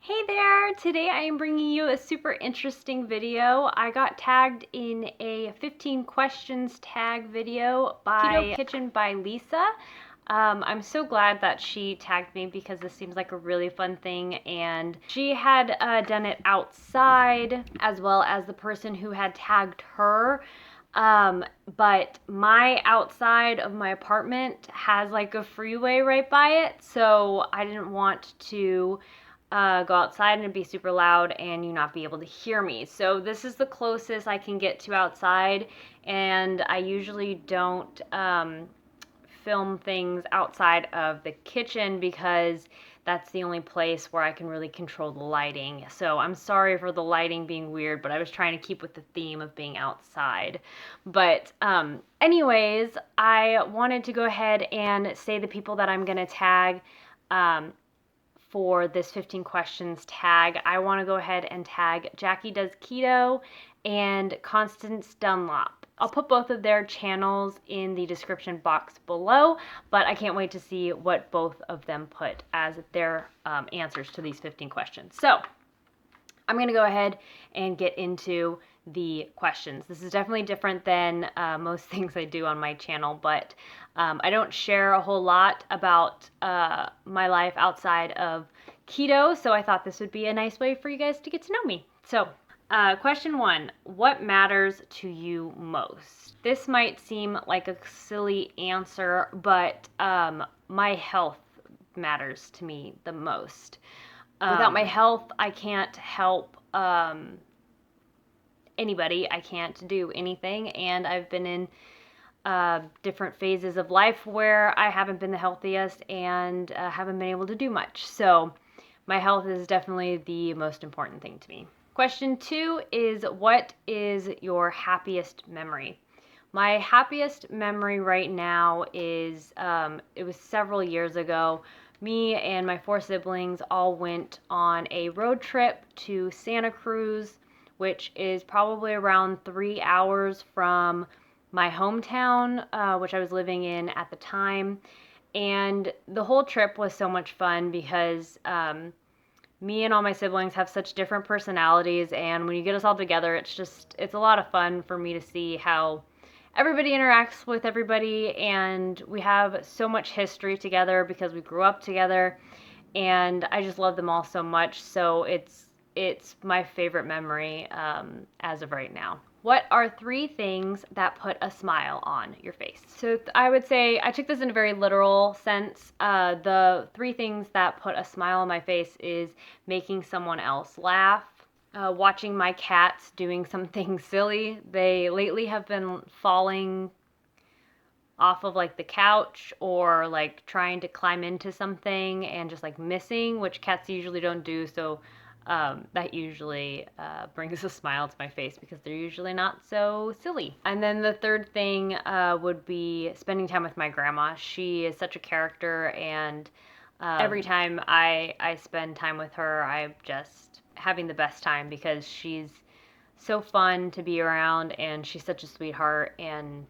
Hey there! Today I am bringing you a super interesting video. I got tagged in a 15 questions tag video by Keto Kitchen by Lisa. I'm so glad that she tagged me because this seems like a really fun thing, and she had done it outside as well as the person who had tagged her. But my outside of my apartment has like a freeway right by it, so I didn't want to go outside and it'd be super loud and you not be able to hear me. So this is the closest I can get to outside, and I usually don't film things outside of the kitchen because that's the only place where I can really control the lighting. So I'm sorry for the lighting being weird, but I was trying to keep with the theme of being outside. But anyways, I wanted to go ahead and say the people that I'm going to tag for this 15 questions tag. I want to go ahead and tag Jackie Does Keto and Constance Dunlap. I'll put both of their channels in the description box below, but I can't wait to see what both of them put as their answers to these 15 questions. So I'm going to go ahead and get into the questions. This is definitely different than most things I do on my channel, but I don't share a whole lot about my life outside of keto, so I thought this would be a nice way for you guys to get to know me. So, question 1, what matters to you most? This might seem like a silly answer, but my health matters to me the most. Without my health, I can't help anybody. I can't do anything, and I've been in different phases of life where I haven't been the healthiest and haven't been able to do much. So my health is definitely the most important thing to me. Question 2 is, what is your happiest memory? My happiest memory right now is, it was several years ago. Me and my 4 siblings all went on a road trip to Santa Cruz, which is probably around 3 hours from my hometown, which I was living in at the time. And the whole trip was so much fun because me and all my siblings have such different personalities, and when you get us all together, it's a lot of fun for me to see how everybody interacts with everybody, and we have so much history together because we grew up together, and I just love them all so much. So it's my favorite memory as of right now. What are 3 things that put a smile on your face? So I would say, I took this in a very literal sense. The 3 things that put a smile on my face is making someone else laugh, watching my cats doing something silly. They lately have been falling off of like the couch or like trying to climb into something and just like missing, which cats usually don't do. So that usually brings a smile to my face because they're usually not so silly. And then the third thing would be spending time with my grandma. She is such a character, and every time I spend time with her, I'm just having the best time because she's so fun to be around, and she's such a sweetheart, and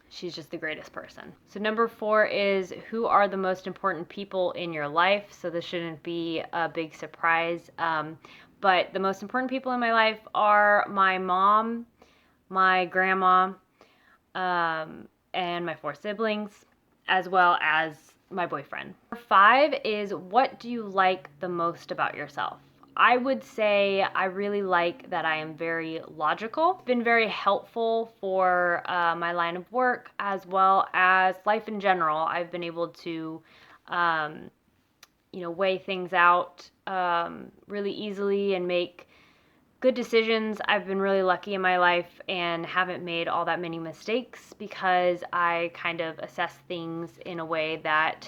she's just the greatest person. So number 4 is, who are the most important people in your life? So this shouldn't be a big surprise. But the most important people in my life are my mom, my grandma, and my 4 siblings, as well as my boyfriend. Number 5 is, what do you like the most about yourself? I would say I really like that I am very logical. It's been very helpful for my line of work as well as life in general. I've been able to, weigh things out really easily and make good decisions. I've been really lucky in my life and haven't made all that many mistakes because I kind of assess things in a way that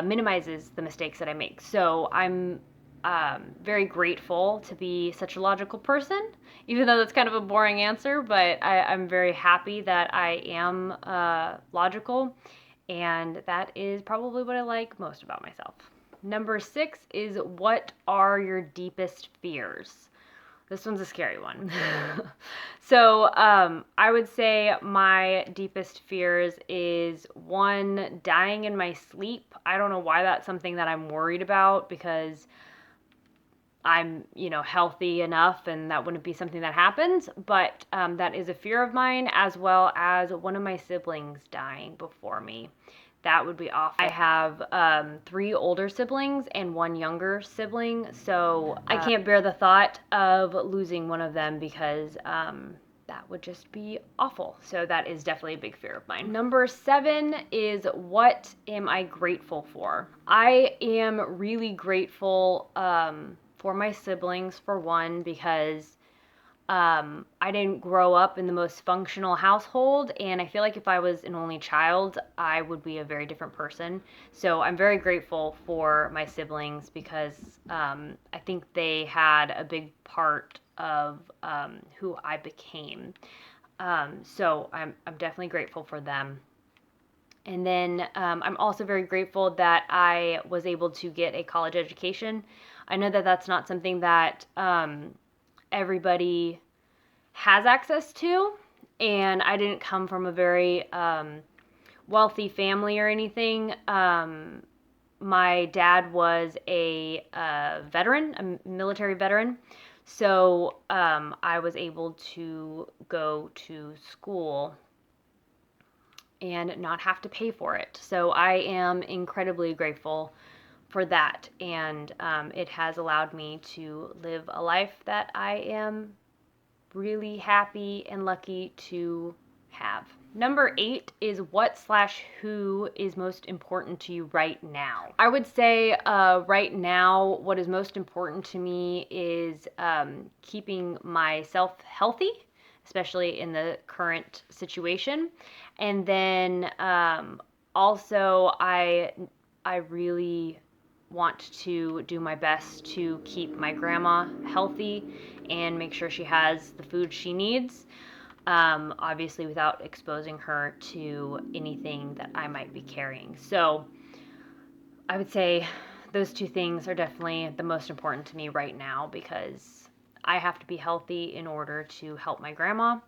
minimizes the mistakes that I make. So I'm very grateful to be such a logical person, even though that's kind of a boring answer, but I'm very happy that I am logical, and that is probably what I like most about myself. Number 6 is, what are your deepest fears? This one's a scary one. So I would say my deepest fears is, 1, dying in my sleep. I don't know why that's something that I'm worried about because I'm, healthy enough and that wouldn't be something that happens, but that is a fear of mine, as well as one of my siblings dying before me. That would be awful. I have 3 older siblings and 1 younger sibling, so I can't bear the thought of losing one of them because that would just be awful. So that is definitely a big fear of mine. Number 7 is, what am I grateful for? I am really grateful for my siblings, for one, because I didn't grow up in the most functional household, and I feel like if I was an only child, I would be a very different person. So I'm very grateful for my siblings because I think they had a big part of who I became. So I'm definitely grateful for them. And then I'm also very grateful that I was able to get a college education. I know that that's not something that everybody has access to, and I didn't come from a very wealthy family or anything. My dad was a veteran, a military veteran, so I was able to go to school and not have to pay for it. So I am incredibly grateful for that, and it has allowed me to live a life that I am really happy and lucky to have. Number 8 is, what/who is most important to you right now? I would say right now, what is most important to me is keeping myself healthy, especially in the current situation. And then also, I really want to do my best to keep my grandma healthy and make sure she has the food she needs, obviously without exposing her to anything that I might be carrying. So I would say those 2 things are definitely the most important to me right now, because I have to be healthy in order to help my grandma,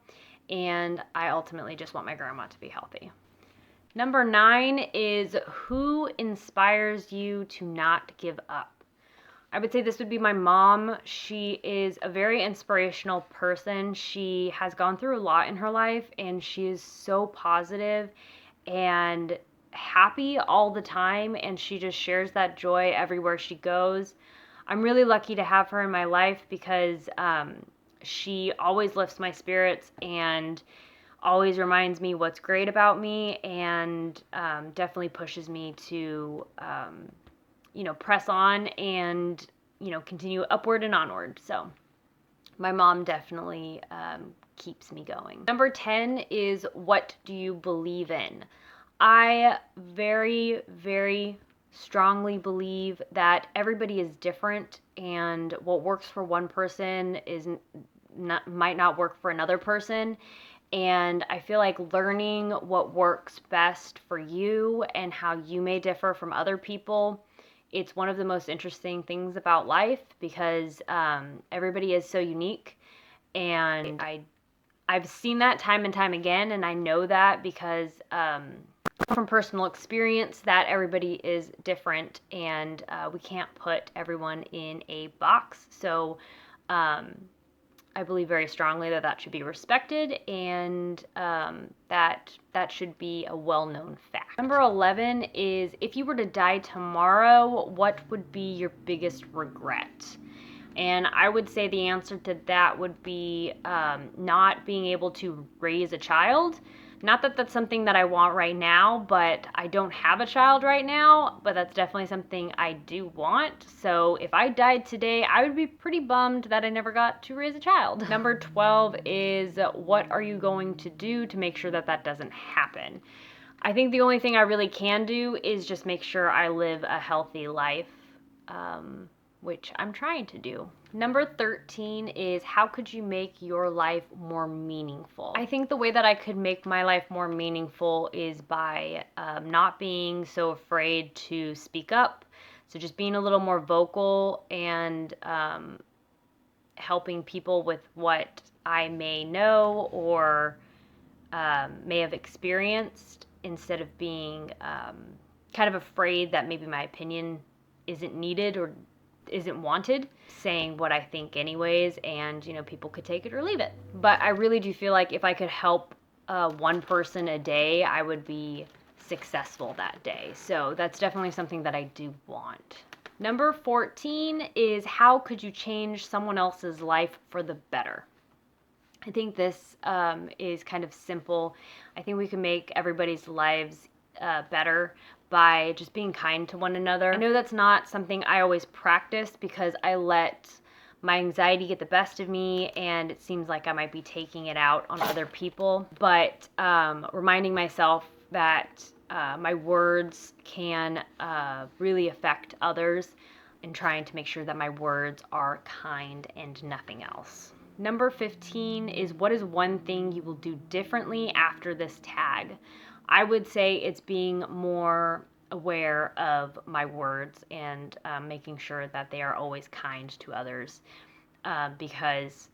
and I ultimately just want my grandma to be healthy. Number 9 is, who inspires you to not give up? I would say this would be my mom. She is a very inspirational person. She has gone through a lot in her life, and she is so positive and happy all the time, and she just shares that joy everywhere she goes. I'm really lucky to have her in my life because she always lifts my spirits and always reminds me what's great about me, and definitely pushes me to press on and continue upward and onward. So my mom definitely keeps me going. Number 10 is, what do you believe in? I very, very strongly believe that everybody is different, and what works for one person might not work for another person. And I feel like learning what works best for you and how you may differ from other people, it's one of the most interesting things about life, because everybody is so unique. And I've seen that time and time again, and I know that because from personal experience that everybody is different, and we can't put everyone in a box. So I believe very strongly that that should be respected, and that should be a well-known fact. Number 11 is, if you were to die tomorrow, what would be your biggest regret? And I would say the answer to that would be not being able to raise a child. Not that that's something that I want right now, but I don't have a child right now, but that's definitely something I do want. So if I died today, I would be pretty bummed that I never got to raise a child. Number 12 is, what are you going to do to make sure that that doesn't happen? I think the only thing I really can do is just make sure I live a healthy life, which I'm trying to do. Number 13 is, how could you make your life more meaningful? I think the way that I could make my life more meaningful is by not being so afraid to speak up. So just being a little more vocal and helping people with what I may know or may have experienced, instead of being kind of afraid that maybe my opinion isn't needed or isn't wanted, saying what I think anyways, and people could take it or leave it. But I really do feel like if I could help one person a day, I would be successful that day. So that's definitely something that I do want. Number 14 is, how could you change someone else's life for the better? I think this is kind of simple. I think we can make everybody's lives better by just being kind to one another. I know that's not something I always practice because I let my anxiety get the best of me, and it seems like I might be taking it out on other people. But reminding myself that my words can really affect others, and trying to make sure that my words are kind and nothing else. Number 15 is, what is one thing you will do differently after this tag? I would say it's being more aware of my words and making sure that they are always kind to others, because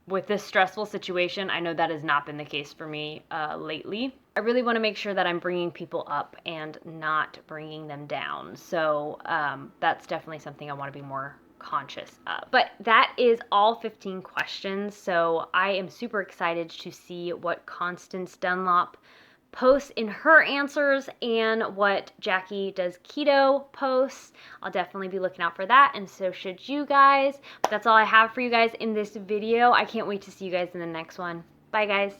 with this stressful situation, I know that has not been the case for me lately. I really want to make sure that I'm bringing people up and not bringing them down. So that's definitely something I want to be more conscious of. But that is all 15 questions. So I am super excited to see what Constance Dunlap posts in her answers and what Jackie Does Keto posts. I'll definitely be looking out for that, and so should you guys. But that's all I have for you guys in this video. I can't wait to see you guys in the next one. Bye, guys.